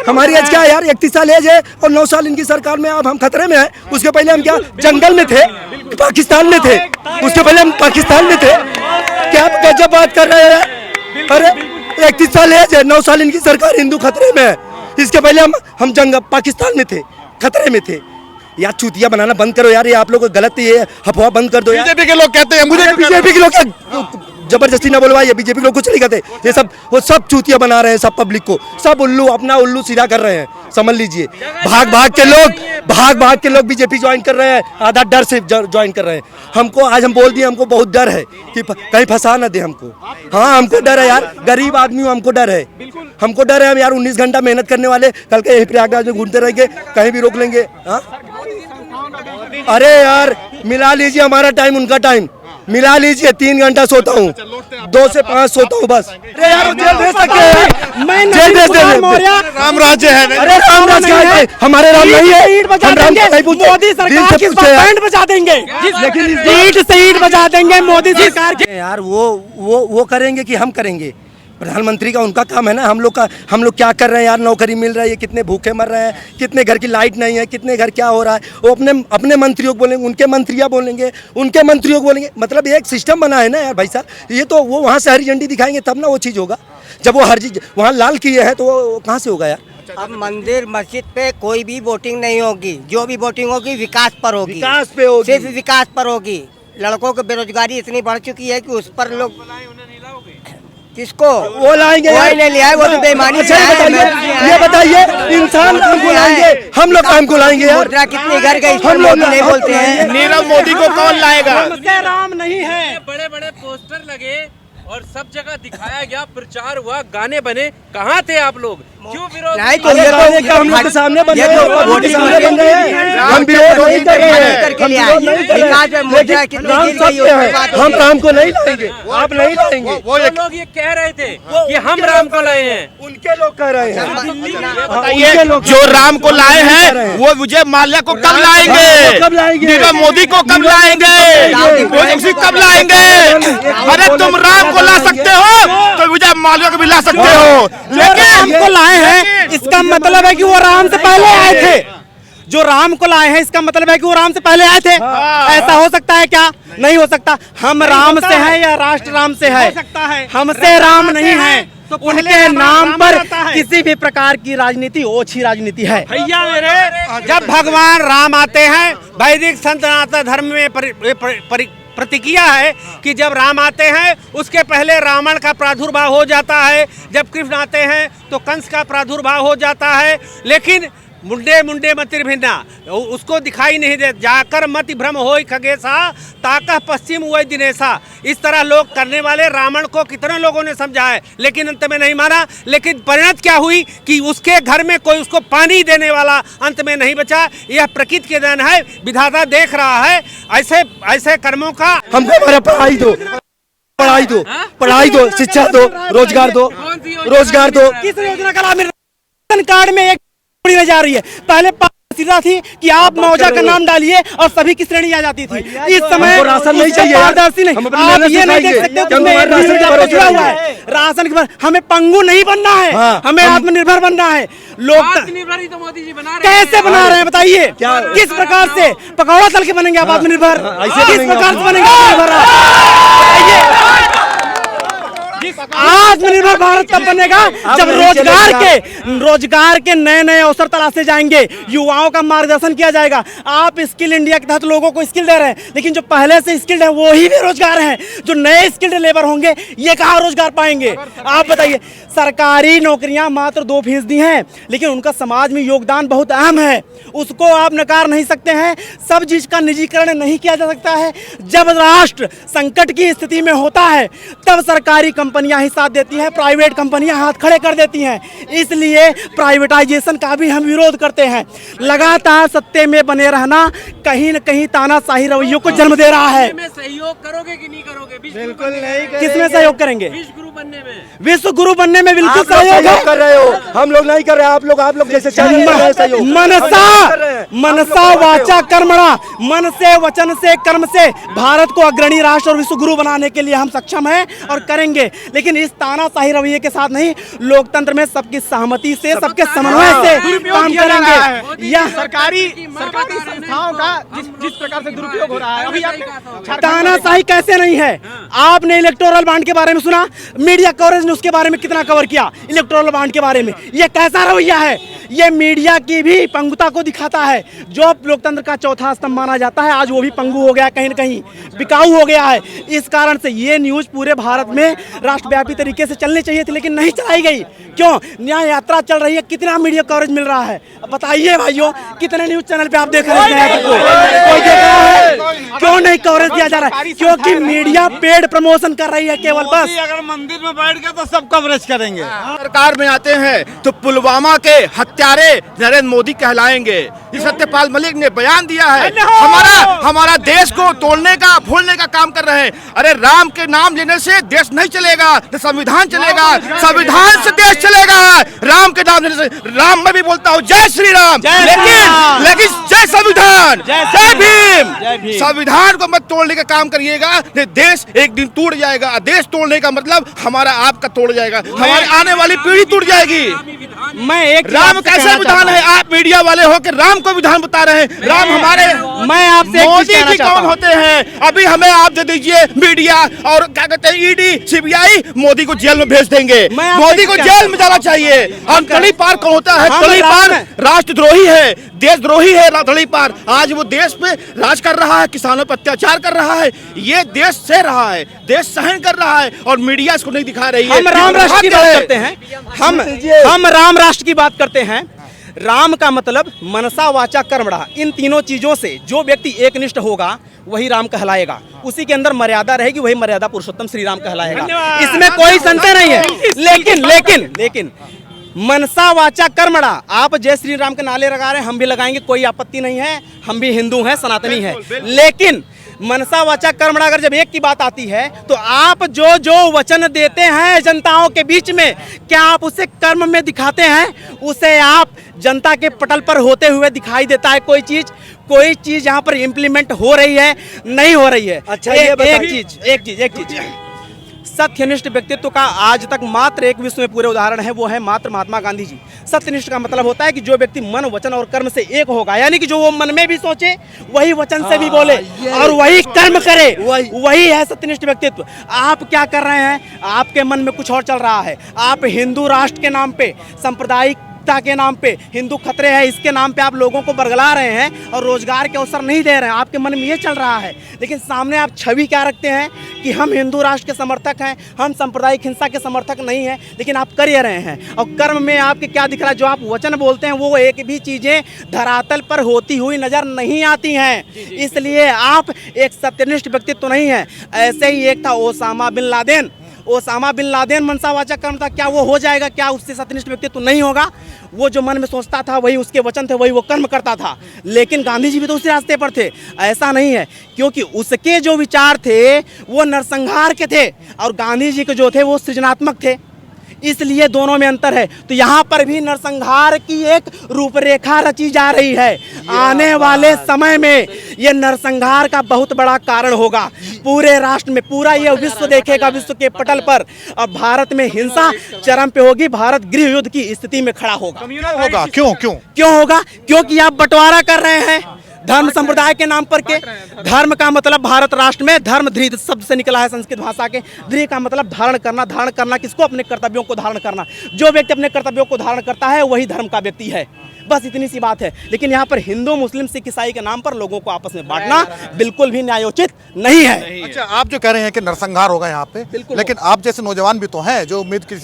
हमारी एज क्या है यार, 31 साल एज है और 9 साल इनकी सरकार में। अब हम खतरे में हैं। उसके पहले हम क्या जंगल में थे, पाकिस्तान में थे। उसके पहले हम पाकिस्तान में थे। क्या गजब बात कर रहे हैं। अरे 31 साल एज है, 9 साल इनकी सरकार, हिंदू खतरे में है। इसके पहले हम जंग पाकिस्तान में थे, खतरे में थे। यार चूतिया बनाना बंद करो यार, ये आप लोग गलत, ये अफवाह बंद कर दो यार। बीजेपी के लोग कहते हैं, मुझे बीजेपी के लोग जबरदस्ती ना बोलवाइए, बीजेपी के लोग कुछ नहीं कहते। ये सब वो सब चूतिया बना रहे हैं, सब पब्लिक को, सब उल्लू अपना उल्लू सीधा कर रहे हैं, समझ लीजिए। भाग भाग के लोग बीजेपी ज्वाइन कर रहे हैं, आधा डर से ज्वाइन कर रहे हैं। हमको आज हम बोल दिए, हमको बहुत डर है कि कहीं फंसा ना दे हमको। हाँ हमको डर है यार, गरीब आदमी हूँ, हमको डर है, हमको डर है। हम यार 19 घंटा मेहनत करने वाले, कल के यही प्रयागराज में घूमते रहेंगे, कहीं भी रोक लेंगे। हाँ अरे यार मिला लीजिए हमारा टाइम उनका टाइम, मिला लीजिए। 3 घंटा सोता हूँ, 2 से 5 सोता हूँ बस। अरे यार जेल भेज सकते हैं, जेल भेज देंगे। राम राज्य है। अरे राम राज्य है, हमारे राम नहीं है। हम राम को नहीं पूछते, मोदी सरकार की बैंड बजा देंगे, लेकिन ईंट से ईंट बजा देंगे मोदी सरकार के। यार वो करेंगे कि हम करेंगे? प्रधानमंत्री का उनका काम है ना। हम लोग क्या कर रहे हैं यार? नौकरी मिल रही है, कितने भूखे मर रहे हैं, कितने घर की लाइट नहीं है, कितने घर क्या हो रहा है। वो अपने मंत्रियों को बोलेंगे, उनके मंत्रियाँ बोलेंगे, उनके मंत्रियों को बोलेंगे। मतलब एक सिस्टम बना है ना यार भाई साहब। ये तो वो वहाँ से हरी झंडी दिखाएंगे तब ना वो चीज़ होगा। जब वो हर चीज वहाँ लाल किए हैं तो वो कहाँ से होगा यार? अब मंदिर मस्जिद पे कोई भी वोटिंग नहीं होगी, जो भी वोटिंग होगी विकास पर होगी, विकास पे होगी, सिर्फ विकास पर होगी। लड़कों की बेरोजगारी इतनी बढ़ चुकी है कि उस पर लोग किसको वो लाएंगे, कोई नहीं लिया है, वो तो बेईमानी से ये बताइए इंसान काम को लाएंगे, हम लोग काम को लाएंगे यार। मुद्रा कितने घर गई, हम लोग नहीं बोलते हैं। नीरव मोदी को कौन लाएगा? राम नहीं है। बड़े बड़े पोस्टर लगे और सब जगह दिखाया गया, प्रचार हुआ, गाने बने, कहाँ थे आप लोग? क्यों विरोध? नहीं तो ये तो हम लोग के सामने बन रहे हैं, वोट के सामने बन रहे हैं। हम विरोध नहीं कर रहे हैं, हम राम को नहीं लाएंगे, आप नहीं लाएंगे। वो लोग ये कह रहे थे कि हम राम को लाए हैं, उनके लोग कह रहे हैं। बताइए जो राम को लाए हैं वो विजय माल्या को कब लाएंगे? कब लाएंगे? नीरव मोदी को कब लाएंगे? ओवैसी कब लाएंगे? अरे तुम राम को ला सकते हो तो विजय माल्या को भी ला सकते हो, लेकिन राम को लाए हैं इसका मतलब है कि वो राम से पहले आए थे। जो राम को लाए हैं इसका मतलब है कि वो राम से पहले आए थे। ऐसा हो सकता है क्या? नहीं हो सकता। हम राम से हैं या राष्ट्र राम से है? हमसे राम नहीं है। तो उनके नाम पर किसी भी प्रकार की राजनीति ओछी राजनीति है। भैया मेरे, जब भगवान राम आते हैं, वैदिक सनातन धर्म में प्रतिक्रिया है कि जब राम आते हैं उसके पहले रावण का प्रादुर्भाव हो जाता है, जब कृष्ण आते हैं तो कंस का प्रादुर्भाव हो जाता है। लेकिन मुंडे मुंडे मतिर भिन्ना उसको दिखाई नहीं दे, जाकर मति भ्रम होई खगेसा, ताकह पश्चिम हुई दिनेशा। इस तरह लोग करने वाले रावण को कितने लोगों ने समझा है, लेकिन अंत में नहीं माना। लेकिन परिणत क्या हुई कि उसके घर में कोई उसको पानी देने वाला अंत में नहीं बचा। यह प्रकृति के देन है, विधाता देख रहा है ऐसे कर्मों का। हमको हमारा पढ़ाई दो, पढ़ाई दो, शिक्षा दो, रोजगार दो, रोजगार दो। किस योजना का लाभ? राशन कार्ड में एक जा रही है। पहले सीधा थी कि आप मौजा का नाम डालिए और सभी की श्रेणी आ जाती थी। इस समय राशन नहीं चाहिए, पारदर्शी नहीं। आप ये नहीं देख सकते राशन के बाद हमें पंगु नहीं बनना है, हमें आत्मनिर्भर बनना है। लोग आत्मनिर्भर तो मोदी जी बना रहे हैं। कैसे बना रहे हैं बताइए? किस प्रकार से पकौड़ा तल के बनेंगे आप आत्मनिर्भर? किस प्रकार से बनेंगे आत्मनिर्भर भारत तब बनेगा जब रोजगार के नए नए अवसर तलाशे जाएंगे, युवाओं का मार्गदर्शन किया जाएगा। आप स्किल इंडिया के तहत लोगों को स्किल दे रहे हैं, लेकिन जो पहले से स्किल्ड है वो ही बेरोजगार हैं। जो नए स्किल्ड लेबर होंगे ये कहाँ रोजगार पाएंगे? आप बताइए। सरकारी नौकरियां मात्र 2% हैं, लेकिन उनका समाज में योगदान बहुत अहम है, उसको आप नकार नहीं सकते हैं। सब चीज का निजीकरण नहीं किया जा सकता है। जब राष्ट्र संकट की स्थिति में होता है तब सरकारी कंपनियां ही साथ देती हैं, प्राइवेट कंपनियां हाथ खड़े कर देती हैं। इसलिए प्राइवेटाइजेशन का भी हम विरोध करते हैं। लगातार सत्ते में बने रहना कहीं न कहीं तानाशाही रवैयों को जन्म दे रहा है। सहयोग करोगे कि नहीं करोगे? बिल्कुल नहीं। किसमें सहयोग करेंगे? विश्व गुरु बनने में। विश्व गुरु बनने में बिल्कुल आप सहयोग कर रहे हो, हम लोग नहीं कर रहे। आप लोग जैसे मनसा वाचा कर्मणा, मन से वचन से कर्म से भारत को अग्रणी राष्ट्र और विश्व गुरु बनाने के लिए हम सक्षम हैं और करेंगे। लेकिन इस तानाशाही रवैये के साथ नहीं, लोकतंत्र में सबकी सहमति से, सबके समन्वय से काम करेंगे। यह सरकारी संस्थाओं का जिस प्रकार से दुरुपयोग हो रहा है, अभी आप तानाशाही कैसे नहीं है? आपने इलेक्टोरल बॉन्ड के बारे में सुना, मीडिया कवरेज ने उसके बारे में कितना कवर किया इलेक्टोरल बॉन्ड के बारे में? ये कैसा रवैया है? ये मीडिया की भी पंगुता को दिखाता है। जो लोकतंत्र का चौथा स्तंभ माना जाता है, आज वो भी पंगु हो गया, कहीं न कहीं बिकाऊ हो गया है। इस कारण से ये न्यूज पूरे भारत में राष्ट्रव्यापी तरीके से चलनी चाहिए थी, लेकिन नहीं चलाई गई। क्यों? न्याय यात्रा चल रही है, कितना मीडिया कवरेज मिल रहा है? अब बताइए भाइयों, कितने न्यूज चैनल पे आप देख रहे हैं? कोई देख रहा है? क्यों नहीं कवरेज दिया जा रहा है? क्योंकि मीडिया पेड प्रमोशन कर रही है केवल। बस अगर मंदिर में बैठ गए तो सब कवरेज करेंगे। सरकार में आते हैं तो पुलवामा के हत्यारे नरेंद्र मोदी कहलाएंगे। ये सत्यपाल मलिक ने बयान दिया है, हमारा देश को तोड़ने का, भूलने का काम कर रहे हैं। अरे राम के नाम लेने से देश नहीं चलेगा, तो संविधान चलेगा, संविधान से देश चलेगा। राम के नाम लेने से, राम मैं भी बोलता हूँ जय श्री राम, लेकिन जय संविधान, जय भीम। संविधान को मत तोड़ने का काम करिएगा, देश एक दिन टूट जाएगा। देश तोड़ने का मतलब हमारा आपका तोड़ जाएगा, हमारी आने वाली पीढ़ी टूट जाएगी। मैं एक राम कैसे विधान है? आप मीडिया वाले हो कि राम को विधान बता रहे हैं। राम हमारे, मैं आपसे मोदी जी कौन होते हैं? अभी हमें आप दे दीजिए मीडिया और क्या कहते हैं ईडी सीबीआई, मोदी को जेल में भेज देंगे। मोदी को जेल में जाना चाहिए। और तड़ीपार कौन होता है? तड़ीपार राष्ट्रद्रोही है, देशद्रोही है तड़ीपार। आज वो देश पे राज कर रहा है, किसानों पर अत्याचार कर रहा है। ये देश सह रहा है, देश सहन कर रहा है और मीडिया इसको नहीं दिखा रही है। हम राम राष्ट्र की बात करते हैं, हम राम राष्ट्र की बात करते हैं। राम का मतलब मनसा वाचा कर्मणा, इन तीनों चीजों से जो व्यक्ति एकनिष्ठ होगा वही राम कहलाएगा। उसी के अंदर मर्यादा रहेगी, वही मर्यादा पुरुषोत्तम श्री राम कहलाएगा। इसमें कोई संशय नहीं है। लेकिन मनसा वाचा कर्मणा, आप जय श्री राम के नाले लगा रहे हैं, हम भी लगाएंगे, कोई आपत्ति नहीं है। हम भी हिंदू हैं, सनातनी हैं। लेकिन मनसा वाचा कर्मणा अगर जब एक की बात आती है, तो आप जो जो वचन देते हैं जनताओं के बीच में, क्या आप उसे कर्म में दिखाते हैं? उसे आप जनता के पटल पर होते हुए दिखाई देता है? कोई चीज यहाँ पर इम्प्लीमेंट हो रही है? नहीं हो रही है। अच्छा, एक चीज सत्यनिष्ठ व्यक्तित्व का आज तक मात्र एक विश्व में पूरे उदाहरण है, वो है मात्र महात्मा गांधी जी। सत्यनिष्ठ का मतलब होता है कि जो व्यक्ति मन, वचन और कर्म से एक होगा, यानी कि जो वो मन में भी सोचे वही वचन से भी बोले और वही कर्म करे, वही है सत्यनिष्ठ व्यक्तित्व। आप क्या कर रहे हैं? आपके मन में कुछ और चल रहा है। आप हिंदू राष्ट्र के नाम पे, सांप्रदायिक के नाम पे, हिंदू खतरे है इसके नाम पे आप लोगों को बरगला रहे हैं और रोजगार के अवसर नहीं दे रहे हैं। आपके मन में ये चल रहा है, लेकिन सामने आप छवि क्या रखते हैं कि हम हिंदू राष्ट्र के समर्थक हैं, हम सांप्रदायिक हिंसा के समर्थक नहीं हैं, लेकिन आप कर रहे हैं। और कर्म में आपके क्या दिख रहा है? जो आप वचन बोलते हैं वो एक भी चीजें धरातल पर होती हुई नजर नहीं आती हैं। इसलिए आप एक सत्यनिष्ठ व्यक्तित्व नहीं है। ऐसे ही एक था ओसामा बिन लादेन। मनसा वाचा कर्म था, क्या वो हो जाएगा? क्या उससे सत्यनिष्ठ व्यक्तित्व नहीं होगा? वो जो मन में सोचता था वही उसके वचन थे, वही वो कर्म करता था। लेकिन गांधी जी भी तो उसी रास्ते पर थे। ऐसा नहीं है, क्योंकि उसके जो विचार थे वो नरसंहार के थे और गांधी जी के जो थे वो सृजनात्मक थे। इसलिए दोनों में अंतर है। तो यहाँ पर भी नरसंहार की एक रूपरेखा रची जा रही है। आने वाले समय में ये नरसंहार का बहुत बड़ा कारण होगा। पूरे राष्ट्र में पूरा ये विश्व देखेगा, विश्व के पटल पर। अब भारत में हिंसा चरम पे होगी, भारत गृह युद्ध की स्थिति में खड़ा होगा। क्यों होगा? क्योंकि आप बंटवारा कर रहे हैं धर्म संप्रदाय के नाम पर के। धर्म का मतलब भारत राष्ट्र में धर्म धृत शब्द से निकला है संस्कृत भाषा के। धृ का मतलब धारण करना। धारण करना किसको? अपने कर्तव्यों को धारण करना। जो व्यक्ति अपने कर्तव्यों को धारण करता है वही धर्म का व्यक्ति है। बस इतनी सी बात है। लेकिन यहाँ पर हिंदू, मुस्लिम, सिख, ईसाई के नाम पर लोगों को आपस में बांटना बिल्कुल भी न्यायोचित नहीं है। अच्छा, आप जो कह रहे हैं कि नरसंहार होगा यहाँ पे, लेकिन आप जैसे नौजवान भी तो हैं जो उम्मीद की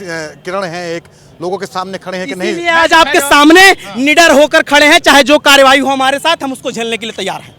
किरण हैं, एक लोगों के सामने खड़े हैं कि नहीं, आज आपके सामने निडर होकर खड़े हैं। चाहे जो कार्यवाही हो हमारे साथ, हम उसको झेलने के लिए तैयार हैं।